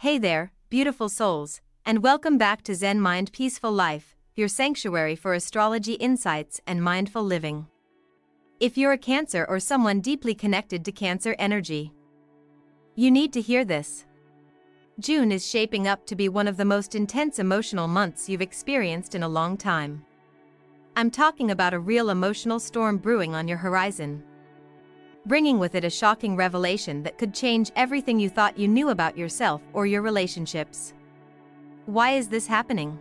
Hey there, beautiful souls, and welcome back to Zen Mind Peaceful Life, your sanctuary for astrology insights and mindful living. If you're a Cancer or someone deeply connected to Cancer energy, you need to hear this. June is shaping up to be one of the most intense emotional months you've experienced in a long time. I'm talking about a real emotional storm brewing on your horizon, bringing with it a shocking revelation that could change everything you thought you knew about yourself or your relationships. Why is this happening?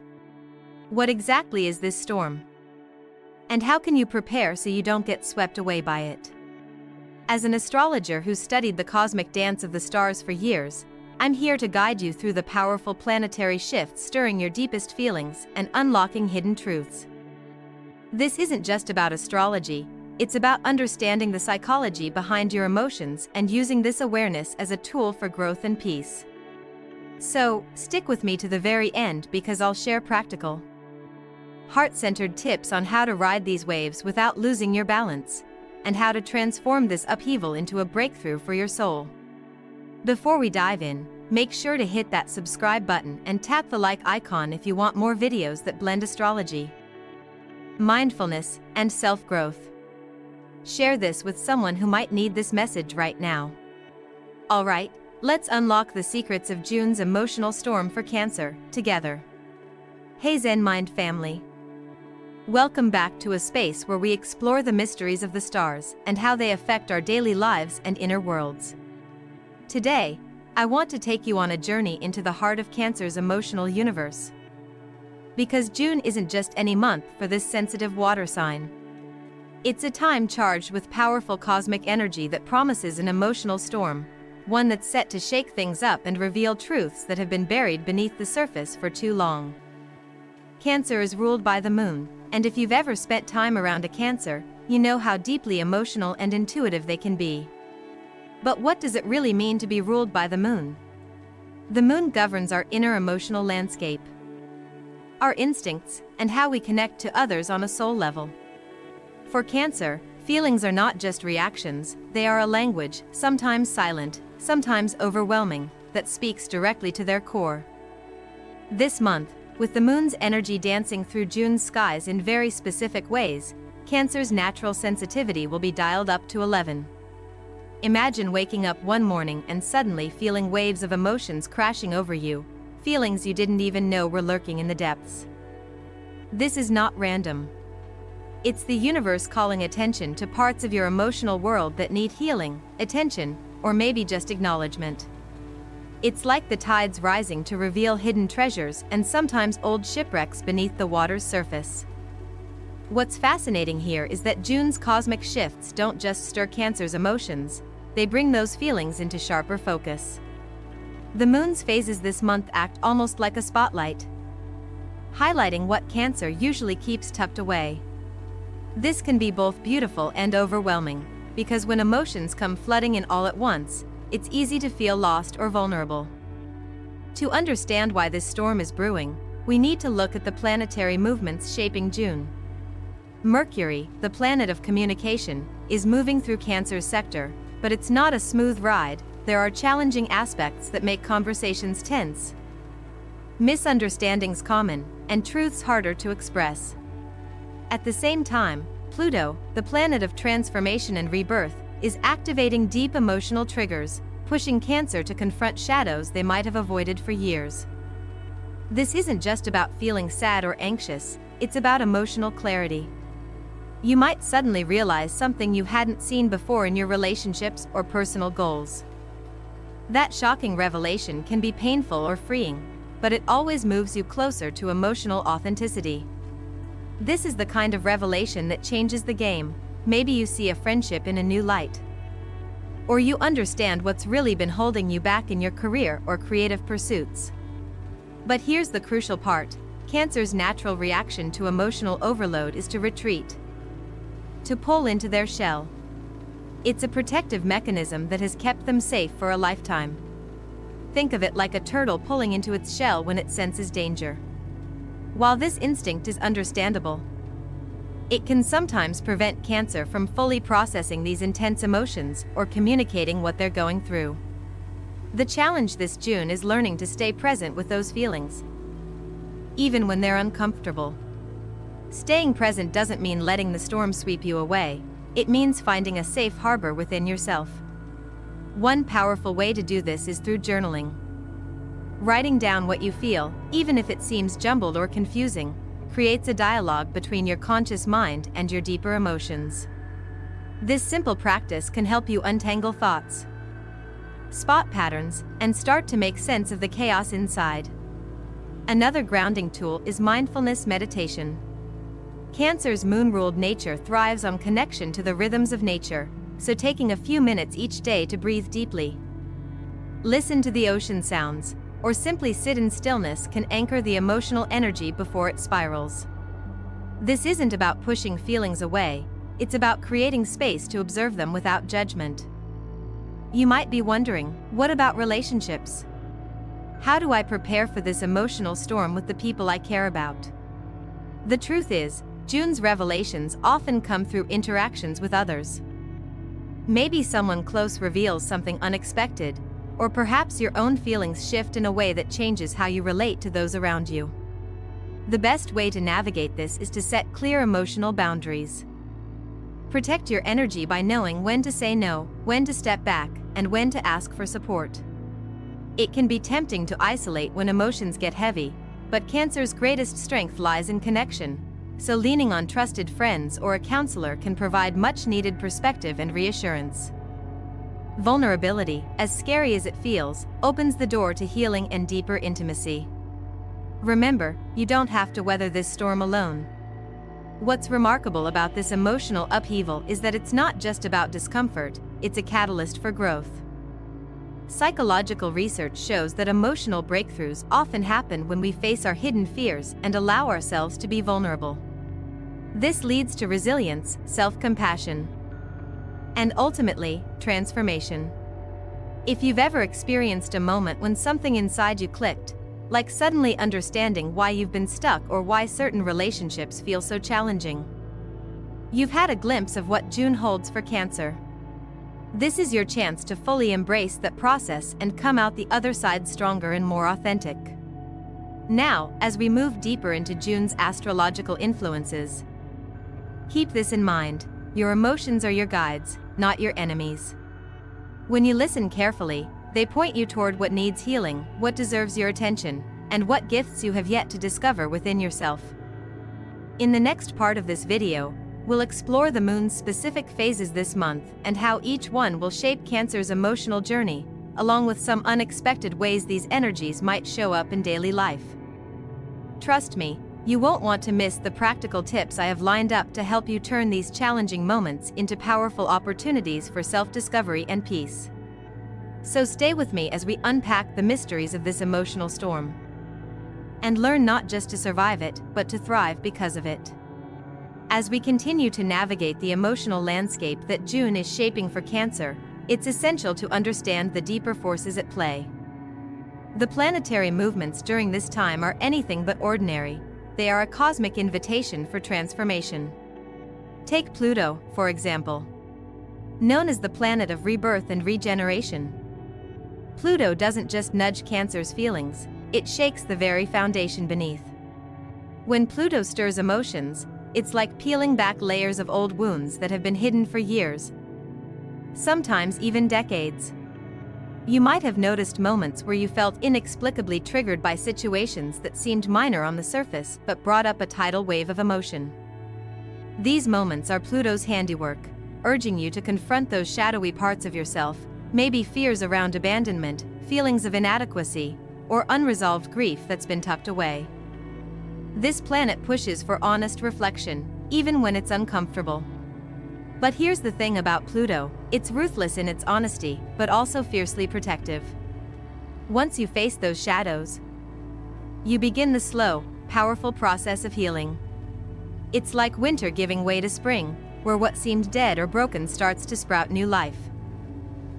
What exactly is this storm? And how can you prepare so you don't get swept away by it? As an astrologer who's studied the cosmic dance of the stars for years, I'm here to guide you through the powerful planetary shifts stirring your deepest feelings and unlocking hidden truths. This isn't just about astrology. It's about understanding the psychology behind your emotions and using this awareness as a tool for growth and peace. So, stick with me to the very end because I'll share practical, heart-centered tips on how to ride these waves without losing your balance, and how to transform this upheaval into a breakthrough for your soul. Before we dive in, make sure to hit that subscribe button and tap the like icon if you want more videos that blend astrology, mindfulness, and self-growth. Share this with someone who might need this message right now. Alright, let's unlock the secrets of June's emotional storm for Cancer, together. Hey Zen Mind family. Welcome back to a space where we explore the mysteries of the stars and how they affect our daily lives and inner worlds. Today, I want to take you on a journey into the heart of Cancer's emotional universe. Because June isn't just any month for this sensitive water sign. It's a time charged with powerful cosmic energy that promises an emotional storm, one that's set to shake things up and reveal truths that have been buried beneath the surface for too long. Cancer is ruled by the moon, and if you've ever spent time around a Cancer, you know how deeply emotional and intuitive they can be. But what does it really mean to be ruled by the moon? The moon governs our inner emotional landscape, our instincts, and how we connect to others on a soul level. For Cancer, feelings are not just reactions, they are a language, sometimes silent, sometimes overwhelming, that speaks directly to their core. This month, with the moon's energy dancing through June's skies in very specific ways, Cancer's natural sensitivity will be dialed up to 11. Imagine waking up one morning and suddenly feeling waves of emotions crashing over you, feelings you didn't even know were lurking in the depths. This is not random. It's the universe calling attention to parts of your emotional world that need healing, attention, or maybe just acknowledgement. It's like the tides rising to reveal hidden treasures and sometimes old shipwrecks beneath the water's surface. What's fascinating here is that June's cosmic shifts don't just stir Cancer's emotions, they bring those feelings into sharper focus. The moon's phases this month act almost like a spotlight, highlighting what Cancer usually keeps tucked away. This can be both beautiful and overwhelming, because when emotions come flooding in all at once, it's easy to feel lost or vulnerable. To understand why this storm is brewing, we need to look at the planetary movements shaping June. Mercury, the planet of communication, is moving through Cancer's sector, but it's not a smooth ride. There are challenging aspects that make conversations tense, misunderstandings common, and truths harder to express. At the same time, Pluto, the planet of transformation and rebirth, is activating deep emotional triggers, pushing Cancer to confront shadows they might have avoided for years. This isn't just about feeling sad or anxious, it's about emotional clarity. You might suddenly realize something you hadn't seen before in your relationships or personal goals. That shocking revelation can be painful or freeing, but it always moves you closer to emotional authenticity. This is the kind of revelation that changes the game. Maybe you see a friendship in a new light, or you understand what's really been holding you back in your career or creative pursuits. But here's the crucial part. Cancer's natural reaction to emotional overload is to retreat, to pull into their shell. It's a protective mechanism that has kept them safe for a lifetime. Think of it like a turtle pulling into its shell when it senses danger. While this instinct is understandable, it can sometimes prevent Cancer from fully processing these intense emotions or communicating what they're going through. The challenge this June is learning to stay present with those feelings, even when they're uncomfortable. Staying present doesn't mean letting the storm sweep you away, it means finding a safe harbor within yourself. One powerful way to do this is through journaling. Writing down what you feel, even if it seems jumbled or confusing, creates a dialogue between your conscious mind and your deeper emotions. This simple practice can help you untangle thoughts, spot patterns, and start to make sense of the chaos inside. Another grounding tool is mindfulness meditation. Cancer's moon-ruled nature thrives on connection to the rhythms of nature, so taking a few minutes each day to breathe deeply, listen to the ocean sounds, or simply sit in stillness can anchor the emotional energy before it spirals. This isn't about pushing feelings away, it's about creating space to observe them without judgment. You might be wondering, what about relationships? How do I prepare for this emotional storm with the people I care about? The truth is, June's revelations often come through interactions with others. Maybe someone close reveals something unexpected, or perhaps your own feelings shift in a way that changes how you relate to those around you. The best way to navigate this is to set clear emotional boundaries. Protect your energy by knowing when to say no, when to step back, and when to ask for support. It can be tempting to isolate when emotions get heavy, but Cancer's greatest strength lies in connection, so leaning on trusted friends or a counselor can provide much-needed perspective and reassurance. Vulnerability, as scary as it feels, opens the door to healing and deeper intimacy. Remember, you don't have to weather this storm alone. What's remarkable about this emotional upheaval is that it's not just about discomfort, it's a catalyst for growth. Psychological research shows that emotional breakthroughs often happen when we face our hidden fears and allow ourselves to be vulnerable. This leads to resilience, self-compassion, and ultimately, transformation. If you've ever experienced a moment when something inside you clicked, like suddenly understanding why you've been stuck or why certain relationships feel so challenging, you've had a glimpse of what June holds for Cancer. This is your chance to fully embrace that process and come out the other side stronger and more authentic. Now, as we move deeper into June's astrological influences, keep this in mind: your emotions are your guides, not your enemies. When you listen carefully, they point you toward what needs healing, what deserves your attention, and what gifts you have yet to discover within yourself. In the next part of this video, we'll explore the moon's specific phases this month and how each one will shape Cancer's emotional journey, along with some unexpected ways these energies might show up in daily life. Trust me, you won't want to miss the practical tips I have lined up to help you turn these challenging moments into powerful opportunities for self-discovery and peace. So stay with me as we unpack the mysteries of this emotional storm, and learn not just to survive it, but to thrive because of it. As we continue to navigate the emotional landscape that June is shaping for Cancer, it's essential to understand the deeper forces at play. The planetary movements during this time are anything but ordinary. They are a cosmic invitation for transformation. Take Pluto, for example. Known as the planet of rebirth and regeneration, Pluto doesn't just nudge Cancer's feelings, it shakes the very foundation beneath. When Pluto stirs emotions, it's like peeling back layers of old wounds that have been hidden for years, sometimes even decades. You might have noticed moments where you felt inexplicably triggered by situations that seemed minor on the surface but brought up a tidal wave of emotion. These moments are Pluto's handiwork, urging you to confront those shadowy parts of yourself, maybe fears around abandonment, feelings of inadequacy, or unresolved grief that's been tucked away. This planet pushes for honest reflection, even when it's uncomfortable. But here's the thing about Pluto: it's ruthless in its honesty, but also fiercely protective. Once you face those shadows, you begin the slow, powerful process of healing. It's like winter giving way to spring, where what seemed dead or broken starts to sprout new life.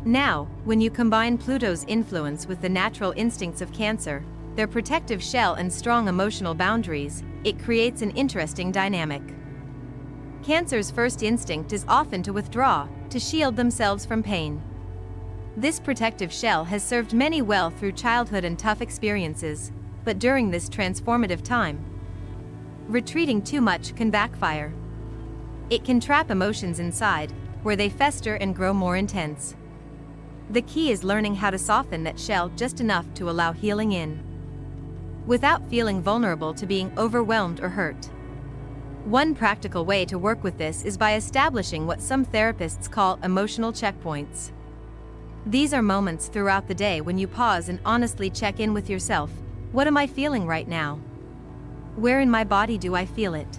Now, when you combine Pluto's influence with the natural instincts of Cancer, their protective shell and strong emotional boundaries, it creates an interesting dynamic. Cancer's first instinct is often to withdraw, to shield themselves from pain. This protective shell has served many well through childhood and tough experiences, but during this transformative time, retreating too much can backfire. It can trap emotions inside, where they fester and grow more intense. The key is learning how to soften that shell just enough to allow healing in, without feeling vulnerable to being overwhelmed or hurt. One practical way to work with this is by establishing what some therapists call emotional checkpoints. These are moments throughout the day when you pause and honestly check in with yourself. What am I feeling right now? Where in my body do I feel it?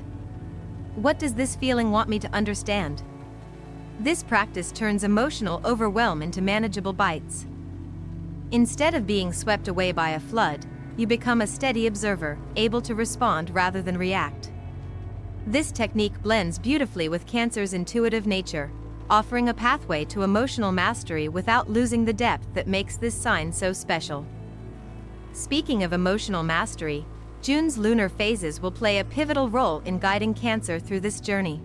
What does this feeling want me to understand? This practice turns emotional overwhelm into manageable bites. Instead of being swept away by a flood, you become a steady observer, able to respond rather than react. This technique blends beautifully with Cancer's intuitive nature, offering a pathway to emotional mastery without losing the depth that makes this sign so special. Speaking of emotional mastery, June's lunar phases will play a pivotal role in guiding Cancer through this journey.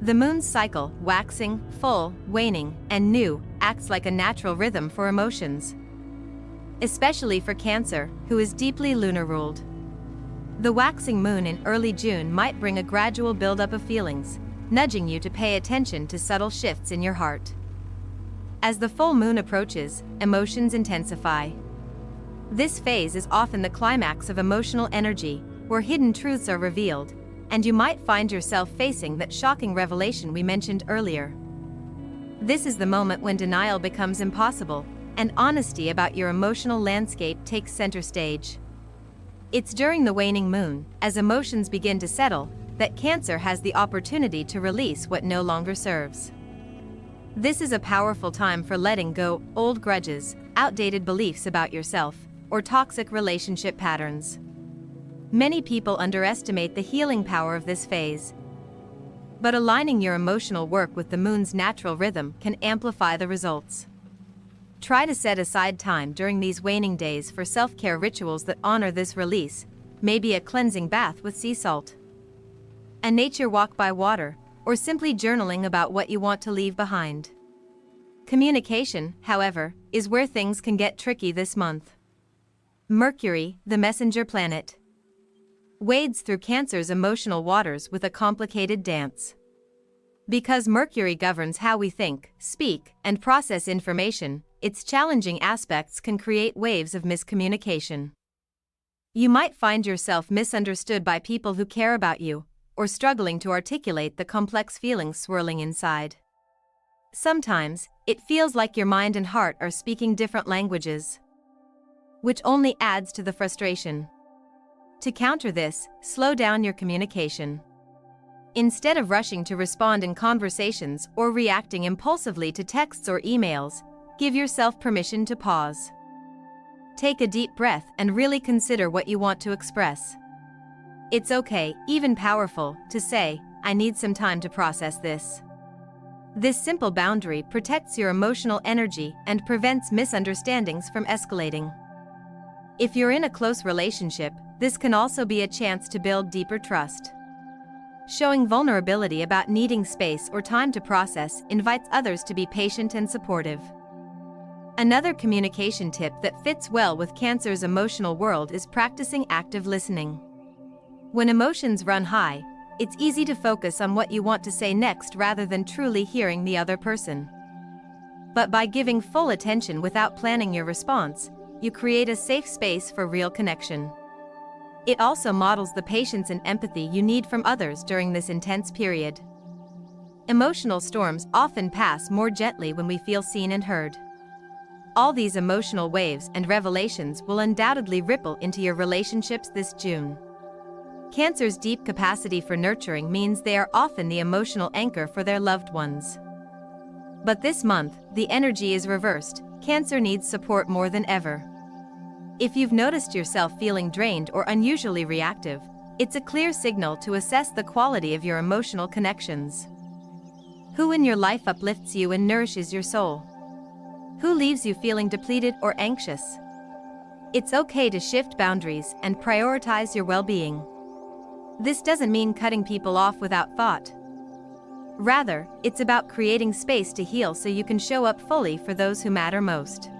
The moon's cycle, waxing, full, waning, and new, acts like a natural rhythm for emotions, especially for Cancer, who is deeply lunar-ruled. The waxing moon in early June might bring a gradual buildup of feelings, nudging you to pay attention to subtle shifts in your heart. As the full moon approaches, emotions intensify. This phase is often the climax of emotional energy, where hidden truths are revealed, and you might find yourself facing that shocking revelation we mentioned earlier. This is the moment when denial becomes impossible, and honesty about your emotional landscape takes center stage. It's during the waning moon, as emotions begin to settle, that Cancer has the opportunity to release what no longer serves. This is a powerful time for letting go old grudges, outdated beliefs about yourself, or toxic relationship patterns. Many people underestimate the healing power of this phase, but aligning your emotional work with the moon's natural rhythm can amplify the results. Try to set aside time during these waning days for self-care rituals that honor this release, maybe a cleansing bath with sea salt, a nature walk by water, or simply journaling about what you want to leave behind. Communication, however, is where things can get tricky this month. Mercury, the messenger planet, wades through Cancer's emotional waters with a complicated dance. Because Mercury governs how we think, speak, and process information, its challenging aspects can create waves of miscommunication. You might find yourself misunderstood by people who care about you, or struggling to articulate the complex feelings swirling inside. Sometimes, it feels like your mind and heart are speaking different languages, which only adds to the frustration. To counter this, slow down your communication. Instead of rushing to respond in conversations or reacting impulsively to texts or emails, give yourself permission to pause. Take a deep breath and really consider what you want to express. It's okay, even powerful, to say, "I need some time to process this." This simple boundary protects your emotional energy and prevents misunderstandings from escalating. If you're in a close relationship, this can also be a chance to build deeper trust. Showing vulnerability about needing space or time to process invites others to be patient and supportive. Another communication tip that fits well with Cancer's emotional world is practicing active listening. When emotions run high, it's easy to focus on what you want to say next rather than truly hearing the other person. But by giving full attention without planning your response, you create a safe space for real connection. It also models the patience and empathy you need from others during this intense period. Emotional storms often pass more gently when we feel seen and heard. All these emotional waves and revelations will undoubtedly ripple into your relationships this June. Cancer's deep capacity for nurturing means they are often the emotional anchor for their loved ones. But this month, the energy is reversed. Cancer needs support more than ever. If you've noticed yourself feeling drained or unusually reactive, it's a clear signal to assess the quality of your emotional connections. Who in your life uplifts you and nourishes your soul? Who leaves you feeling depleted or anxious? It's okay to shift boundaries and prioritize your well-being. This doesn't mean cutting people off without thought. Rather, it's about creating space to heal so you can show up fully for those who matter most.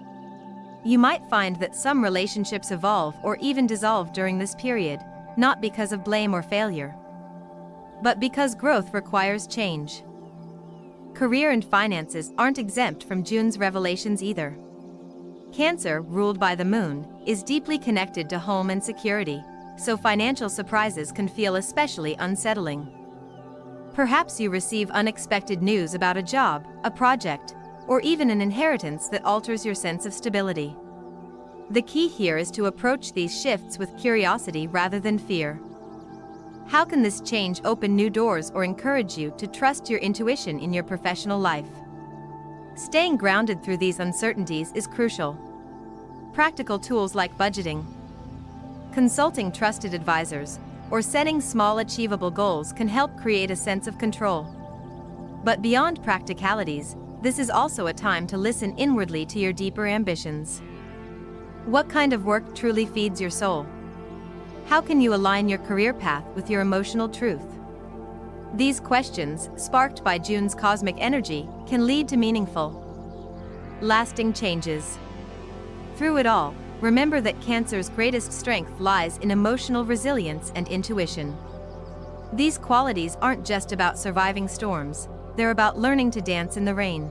You might find that some relationships evolve or even dissolve during this period, not because of blame or failure, but because growth requires change. Career and finances aren't exempt from June's revelations either. Cancer, ruled by the moon, is deeply connected to home and security, so financial surprises can feel especially unsettling. Perhaps you receive unexpected news about a job, a project, or even an inheritance that alters your sense of stability. The key here is to approach these shifts with curiosity rather than fear. How can this change open new doors or encourage you to trust your intuition in your professional life? Staying grounded through these uncertainties is crucial. Practical tools like budgeting, consulting trusted advisors, or setting small achievable goals can help create a sense of control. But beyond practicalities, this is also a time to listen inwardly to your deeper ambitions. What kind of work truly feeds your soul? How can you align your career path with your emotional truth? These questions, sparked by June's cosmic energy, can lead to meaningful, lasting changes. Through it all, remember that Cancer's greatest strength lies in emotional resilience and intuition. These qualities aren't just about surviving storms, they're about learning to dance in the rain.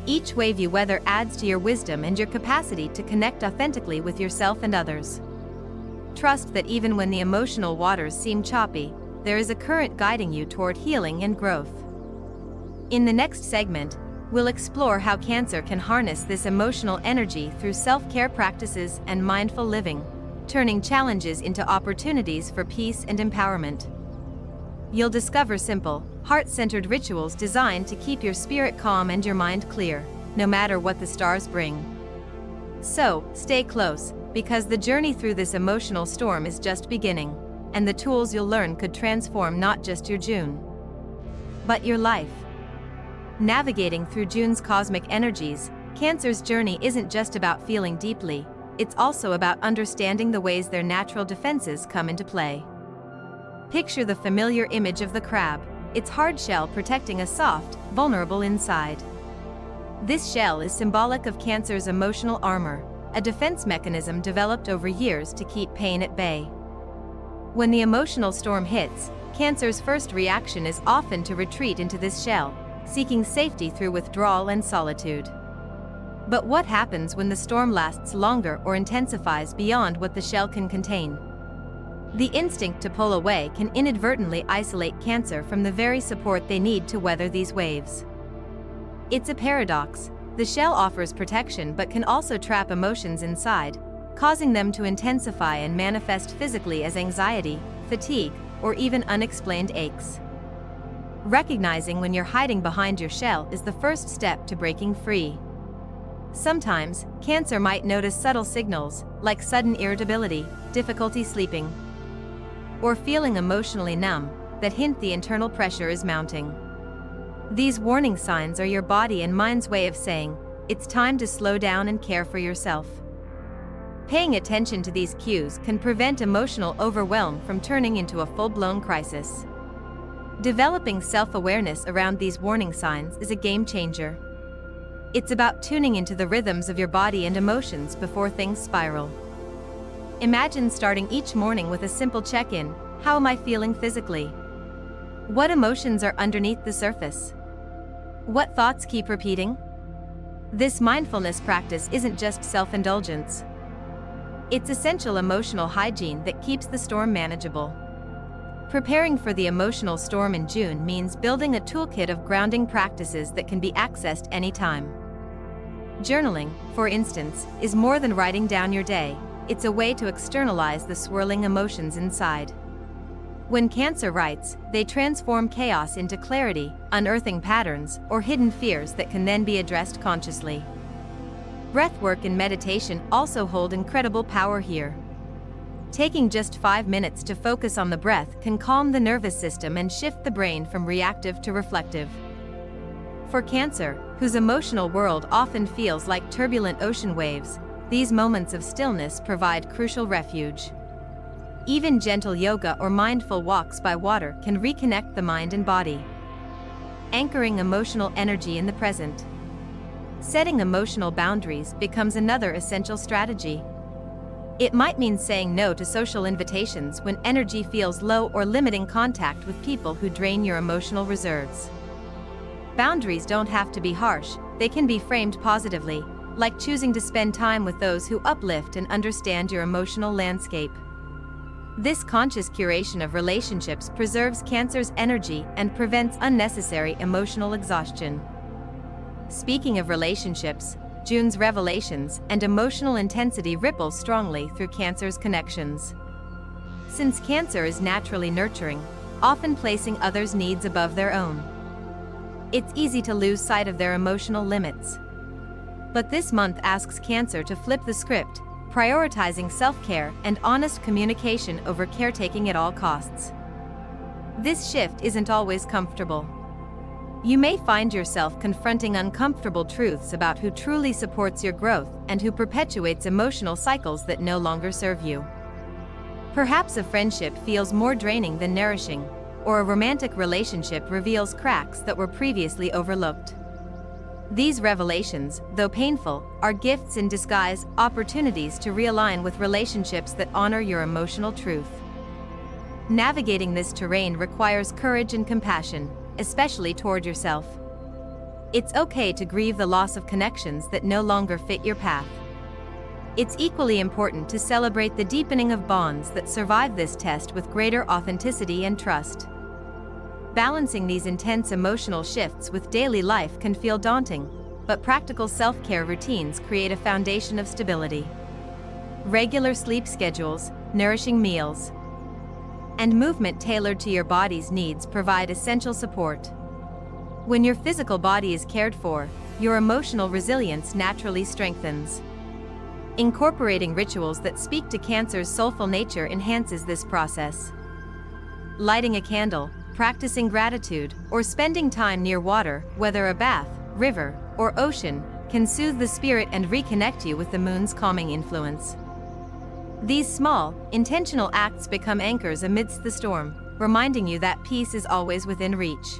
Each wave you weather adds to your wisdom and your capacity to connect authentically with yourself and others. Trust that even when the emotional waters seem choppy, there is a current guiding you toward healing and growth. In the next segment, we'll explore how Cancer can harness this emotional energy through self-care practices and mindful living, turning challenges into opportunities for peace and empowerment. You'll discover simple, heart-centered rituals designed to keep your spirit calm and your mind clear, no matter what the stars bring. So, stay close, because the journey through this emotional storm is just beginning, and the tools you'll learn could transform not just your June, but your life. Navigating through June's cosmic energies, Cancer's journey isn't just about feeling deeply, it's also about understanding the ways their natural defenses come into play. Picture the familiar image of the crab, its hard shell protecting a soft, vulnerable inside. This shell is symbolic of Cancer's emotional armor, a defense mechanism developed over years to keep pain at bay. When the emotional storm hits, Cancer's first reaction is often to retreat into this shell, seeking safety through withdrawal and solitude. But what happens when the storm lasts longer or intensifies beyond what the shell can contain? The instinct to pull away can inadvertently isolate Cancer from the very support they need to weather these waves. It's a paradox. The shell offers protection but can also trap emotions inside, causing them to intensify and manifest physically as anxiety, fatigue, or even unexplained aches. Recognizing when you're hiding behind your shell is the first step to breaking free. Sometimes, Cancer might notice subtle signals, like sudden irritability, difficulty sleeping, or feeling emotionally numb, that hint the internal pressure is mounting. These warning signs are your body and mind's way of saying, it's time to slow down and care for yourself. Paying attention to these cues can prevent emotional overwhelm from turning into a full-blown crisis. Developing self-awareness around these warning signs is a game changer. It's about tuning into the rhythms of your body and emotions before things spiral. Imagine starting each morning with a simple check-in: how am I feeling physically? What emotions are underneath the surface? What thoughts keep repeating? This mindfulness practice isn't just self-indulgence. It's essential emotional hygiene that keeps the storm manageable. Preparing for the emotional storm in June means building a toolkit of grounding practices that can be accessed anytime. Journaling, for instance, is more than writing down your day. It's a way to externalize the swirling emotions inside. When Cancer writes, they transform chaos into clarity, unearthing patterns or hidden fears that can then be addressed consciously. Breathwork and meditation also hold incredible power here. Taking just 5 minutes to focus on the breath can calm the nervous system and shift the brain from reactive to reflective. For Cancer, whose emotional world often feels like turbulent ocean waves, these moments of stillness provide crucial refuge. Even gentle yoga or mindful walks by water can reconnect the mind and body. anchoring emotional energy in the present. Setting emotional boundaries becomes another essential strategy. It might mean saying no to social invitations when energy feels low or limiting contact with people who drain your emotional reserves. Boundaries don't have to be harsh, they can be framed positively, like choosing to spend time with those who uplift and understand your emotional landscape. This conscious curation of relationships preserves Cancer's energy and prevents unnecessary emotional exhaustion. Speaking of relationships, June's revelations and emotional intensity ripple strongly through Cancer's connections. Since Cancer is naturally nurturing, often placing others' needs above their own, it's easy to lose sight of their emotional limits. But this month asks Cancer to flip the script, prioritizing self-care and honest communication over caretaking at all costs. This shift isn't always comfortable. You may find yourself confronting uncomfortable truths about who truly supports your growth and who perpetuates emotional cycles that no longer serve you. Perhaps a friendship feels more draining than nourishing, or a romantic relationship reveals cracks that were previously overlooked. These revelations, though painful, are gifts in disguise, opportunities to realign with relationships that honor your emotional truth. Navigating this terrain requires courage and compassion, especially toward yourself. It's okay to grieve the loss of connections that no longer fit your path. It's equally important to celebrate the deepening of bonds that survive this test with greater authenticity and trust. Balancing these intense emotional shifts with daily life can feel daunting, but practical self-care routines create a foundation of stability. Regular sleep schedules, nourishing meals, and movement tailored to your body's needs provide essential support. When your physical body is cared for, your emotional resilience naturally strengthens. Incorporating rituals that speak to Cancer's soulful nature enhances this process. Lighting a candle, practicing gratitude, or spending time near water, whether a bath, river, or ocean, can soothe the spirit and reconnect you with the moon's calming influence. These small, intentional acts become anchors amidst the storm, reminding you that peace is always within reach.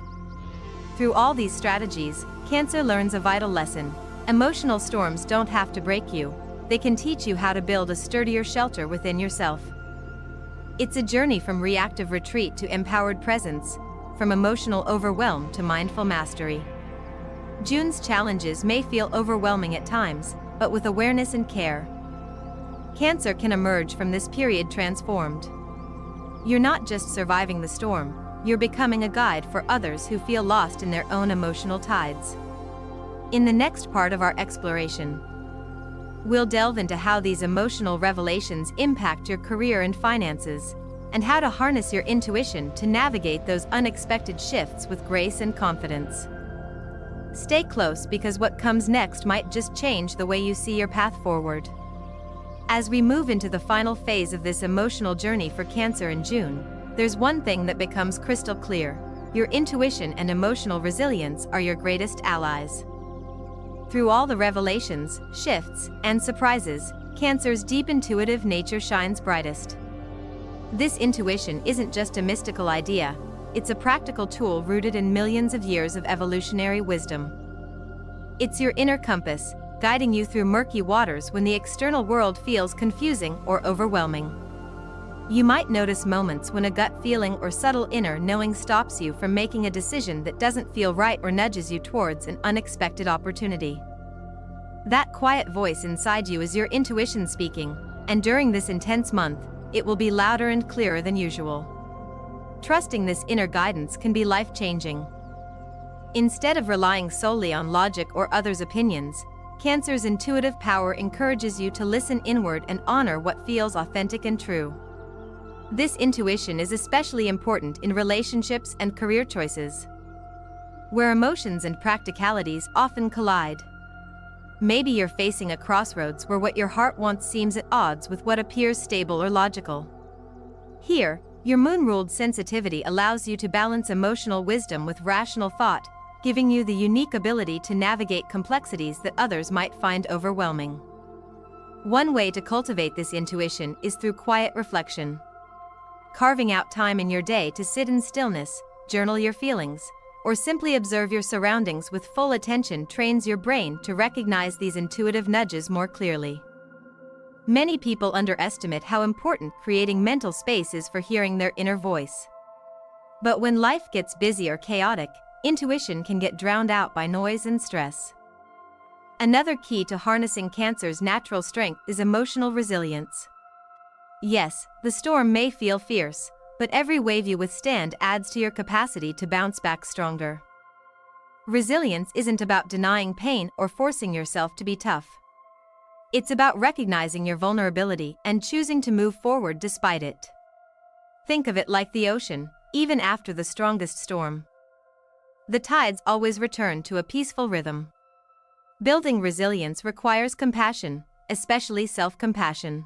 Through all these strategies, Cancer learns a vital lesson. Emotional storms don't have to break you, they can teach you how to build a sturdier shelter within yourself. It's a journey from reactive retreat to empowered presence, from emotional overwhelm to mindful mastery. June's challenges may feel overwhelming at times, but with awareness and care, Cancer can emerge from this period transformed. You're not just surviving the storm, you're becoming a guide for others who feel lost in their own emotional tides. In the next part of our exploration, we'll delve into how these emotional revelations impact your career and finances, and how to harness your intuition to navigate those unexpected shifts with grace and confidence. Stay close because what comes next might just change the way you see your path forward. As we move into the final phase of this emotional journey for Cancer in June, there's one thing that becomes crystal clear: your intuition and emotional resilience are your greatest allies. Through all the revelations, shifts, and surprises, Cancer's deep intuitive nature shines brightest. This intuition isn't just a mystical idea, it's a practical tool rooted in millions of years of evolutionary wisdom. It's your inner compass, guiding you through murky waters when the external world feels confusing or overwhelming. You might notice moments when a gut feeling or subtle inner knowing stops you from making a decision that doesn't feel right or nudges you towards an unexpected opportunity. That quiet voice inside you is your intuition speaking, and during this intense month, it will be louder and clearer than usual. Trusting this inner guidance can be life-changing. Instead of relying solely on logic or others' opinions, Cancer's intuitive power encourages you to listen inward and honor what feels authentic and true. This intuition is especially important in relationships and career choices, where emotions and practicalities often collide. Maybe you're facing a crossroads where what your heart wants seems at odds with what appears stable or logical. Here, your moon-ruled sensitivity allows you to balance emotional wisdom with rational thought, giving you the unique ability to navigate complexities that others might find overwhelming. One way to cultivate this intuition is through quiet reflection. Carving out time in your day to sit in stillness, journal your feelings, or simply observe your surroundings with full attention trains your brain to recognize these intuitive nudges more clearly. Many people underestimate how important creating mental space is for hearing their inner voice. But when life gets busy or chaotic, intuition can get drowned out by noise and stress. Another key to harnessing Cancer's natural strength is emotional resilience. Yes, the storm may feel fierce, but every wave you withstand adds to your capacity to bounce back stronger. Resilience isn't about denying pain or forcing yourself to be tough. It's about recognizing your vulnerability and choosing to move forward despite it. Think of it like the ocean, even after the strongest storm. The tides always return to a peaceful rhythm. Building resilience requires compassion, especially self-compassion.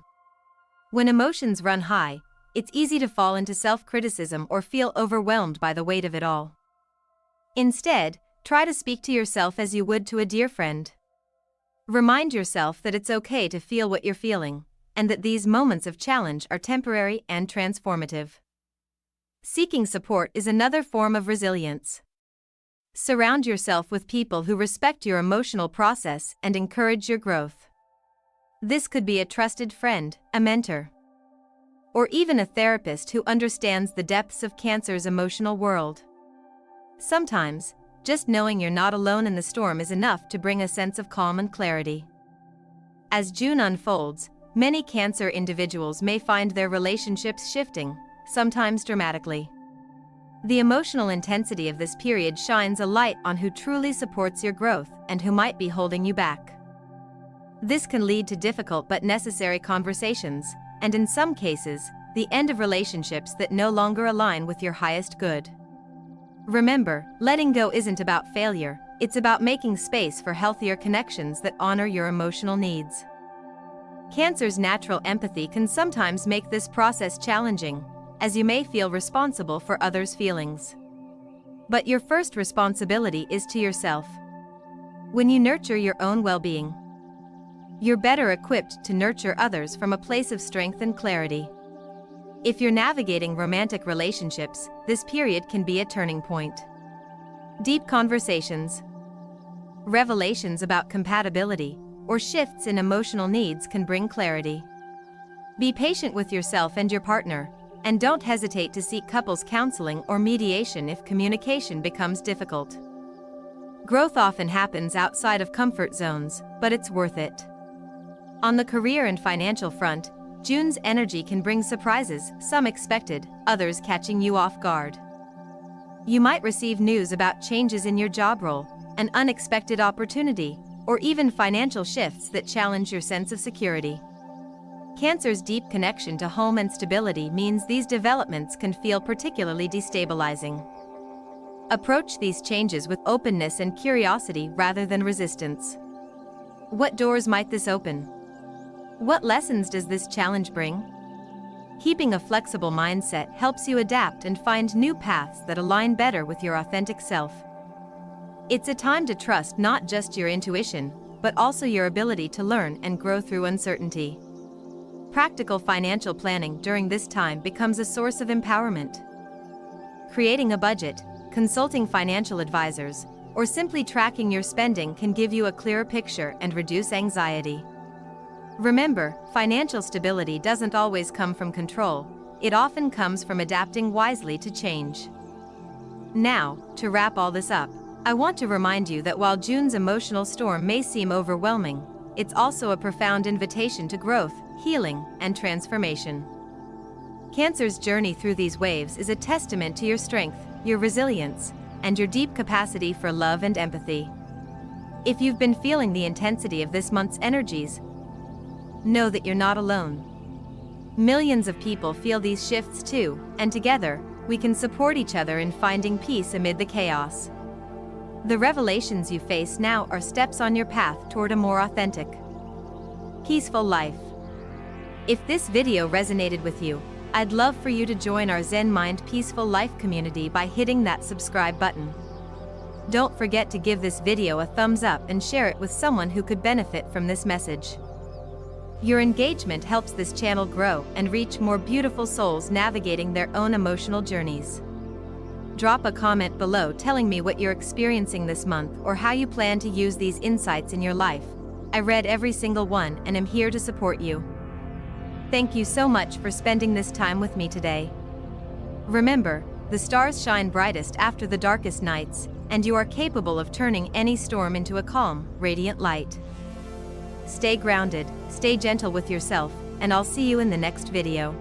When emotions run high, it's easy to fall into self-criticism or feel overwhelmed by the weight of it all. Instead, try to speak to yourself as you would to a dear friend. Remind yourself that it's okay to feel what you're feeling, and that these moments of challenge are temporary and transformative. Seeking support is another form of resilience. Surround yourself with people who respect your emotional process and encourage your growth. This could be a trusted friend, a mentor, or even a therapist who understands the depths of Cancer's emotional world. Sometimes, just knowing you're not alone in the storm is enough to bring a sense of calm and clarity. As June unfolds, many Cancer individuals may find their relationships shifting, sometimes dramatically. The emotional intensity of this period shines a light on who truly supports your growth and who might be holding you back. This can lead to difficult but necessary conversations, and in some cases, the end of relationships that no longer align with your highest good. Remember, letting go isn't about failure, it's about making space for healthier connections that honor your emotional needs. Cancer's natural empathy can sometimes make this process challenging, as you may feel responsible for others' feelings. But your first responsibility is to yourself. When you nurture your own well-being, you're better equipped to nurture others from a place of strength and clarity. If you're navigating romantic relationships, this period can be a turning point. Deep conversations, revelations about compatibility, or shifts in emotional needs can bring clarity. Be patient with yourself and your partner, and don't hesitate to seek couples counseling or mediation if communication becomes difficult. Growth often happens outside of comfort zones, but it's worth it. On the career and financial front, June's energy can bring surprises, some expected, others catching you off guard. You might receive news about changes in your job role, an unexpected opportunity, or even financial shifts that challenge your sense of security. Cancer's deep connection to home and stability means these developments can feel particularly destabilizing. Approach these changes with openness and curiosity rather than resistance. What doors might this open? What lessons does this challenge bring? Keeping a flexible mindset helps you adapt and find new paths that align better with your authentic self. It's a time to trust not just your intuition, but also your ability to learn and grow through uncertainty. Practical financial planning during this time becomes a source of empowerment. Creating a budget, consulting financial advisors, or simply tracking your spending can give you a clearer picture and reduce anxiety. Remember, financial stability doesn't always come from control, it often comes from adapting wisely to change. Now, to wrap all this up, I want to remind you that while June's emotional storm may seem overwhelming, it's also a profound invitation to growth, healing, and transformation. Cancer's journey through these waves is a testament to your strength, your resilience, and your deep capacity for love and empathy. If you've been feeling the intensity of this month's energies, know that you're not alone. Millions of people feel these shifts too, and together, we can support each other in finding peace amid the chaos. The revelations you face now are steps on your path toward a more authentic, peaceful life. If this video resonated with you, I'd love for you to join our Zen Mind Peaceful Life community by hitting that subscribe button. Don't forget to give this video a thumbs up and share it with someone who could benefit from this message. Your engagement helps this channel grow and reach more beautiful souls navigating their own emotional journeys. Drop a comment below telling me what you're experiencing this month or how you plan to use these insights in your life. I read every single one and am here to support you. Thank you so much for spending this time with me today. Remember, the stars shine brightest after the darkest nights, and you are capable of turning any storm into a calm, radiant light. Stay grounded, stay gentle with yourself, and I'll see you in the next video.